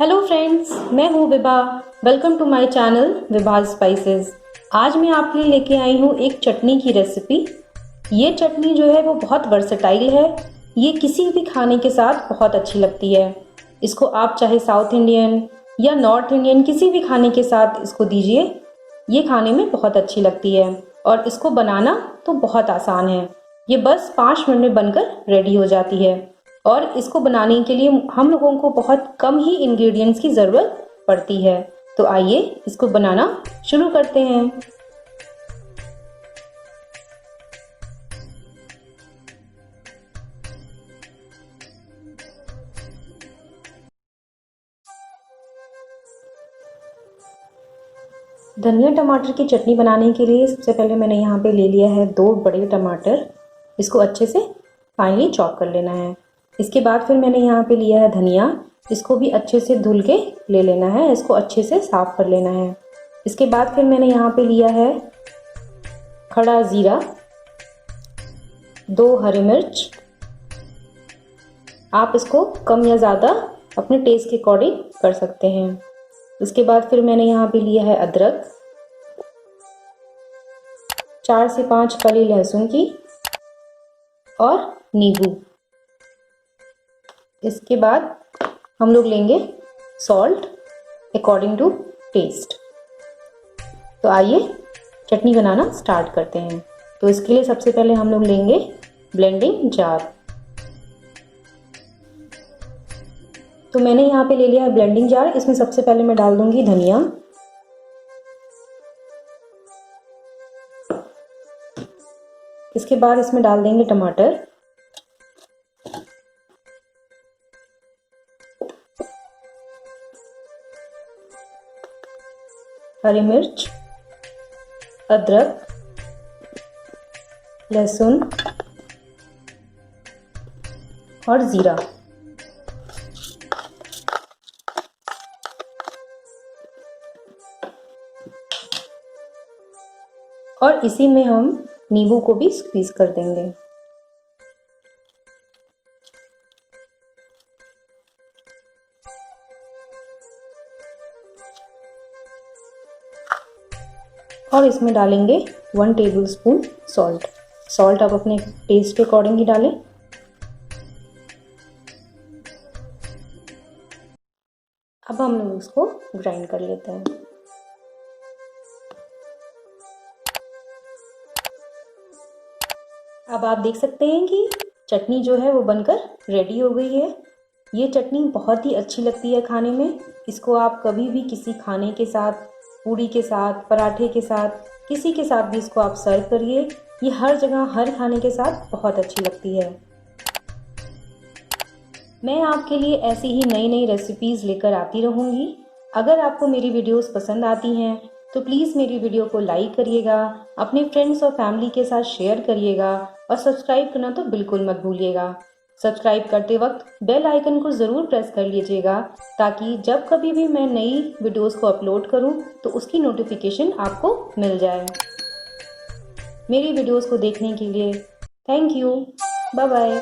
Hello friends, मैं हूँ Vibha. Welcome to my channel Vibha's spices. आज मैं आपके लिए लेके आई हूँ एक चटनी की रेसिपी। ये चटनी जो है वो बहुत वर्सेटाइल है। ये किसी भी खाने के साथ बहुत अच्छी लगती है। इसको आप चाहे साउथ इंडियन या नॉर्थ इंडियन किसी भी खाने के साथ इसको दीजिए। ये खाने में बहुत अच्छी लगती है और इसको बनाना तो बहुत आसान है। ये बस 5 मिनट में बनकर रेडी हो जाती है और इसको बनाने के लिए हम लोगों को बहुत कम ही इंग्रेडिएंट्स की ज़रूरत पड़ती है। तो आइए इसको बनाना शुरू करते हैं। धनिया टमाटर की चटनी बनाने के लिए सबसे पहले मैंने यहाँ पे ले लिया है 2 बड़े टमाटर। इसको अच्छे से फाइनली चॉप कर लेना है। इसके बाद फिर मैंने यहाँ पे लिया है धनिया। इसको भी अच्छे से धुल के ले लेना है। इसको अच्छे से साफ कर लेना है। इसके बाद फिर मैंने यहाँ पे लिया है खड़ा ज़ीरा, 2 हरी मिर्च। आप इसको कम या ज़्यादा अपने टेस्ट के अकॉर्डिंग कर सकते हैं। इसके बाद फिर मैंने यहाँ पे लिया है अदरक, 4 से 5 कली लहसुन की और नींबू। इसके बाद हम लोग लेंगे सॉल्ट अकॉर्डिंग टू टेस्ट। तो आइए चटनी बनाना स्टार्ट करते हैं। तो इसके लिए सबसे पहले हम लोग लेंगे ब्लेंडिंग जार। तो मैंने यहाँ पे ले लिया है ब्लेंडिंग जार। इसमें सबसे पहले मैं डाल दूंगी धनिया, इसके बाद इसमें डाल देंगे टमाटर, हरी मिर्च, अदरक, लहसुन और ज़ीरा। और इसी में हम नींबू को भी स्क्वीज कर देंगे। और इसमें डालेंगे 1 टेबलस्पून सॉल्ट। सॉल्ट आप अपने टेस्ट के अकॉर्डिंग ही डालें। अब हम लोग इसको ग्राइंड कर लेते हैं। अब आप देख सकते हैं कि चटनी जो है वो बनकर रेडी हो गई है। ये चटनी बहुत ही अच्छी लगती है खाने में। इसको आप कभी भी किसी खाने के साथ, पूड़ी के साथ, पराठे के साथ, किसी के साथ भी इसको आप सर्व करिए। ये हर जगह हर खाने के साथ बहुत अच्छी लगती है। मैं आपके लिए ऐसी ही नई नई रेसिपीज़ लेकर आती रहूँगी। अगर आपको मेरी वीडियोस पसंद आती हैं तो प्लीज़ मेरी वीडियो को लाइक करिएगा, अपने फ्रेंड्स और फैमिली के साथ शेयर करिएगा और सब्सक्राइब करना तो बिल्कुल मत भूलिएगा। सब्सक्राइब करते वक्त बेल आइकन को ज़रूर प्रेस कर लीजिएगा ताकि जब कभी भी मैं नई वीडियोस को अपलोड करूं तो उसकी नोटिफिकेशन आपको मिल जाए। मेरी वीडियोस को देखने के लिए थैंक यू। Bye bye.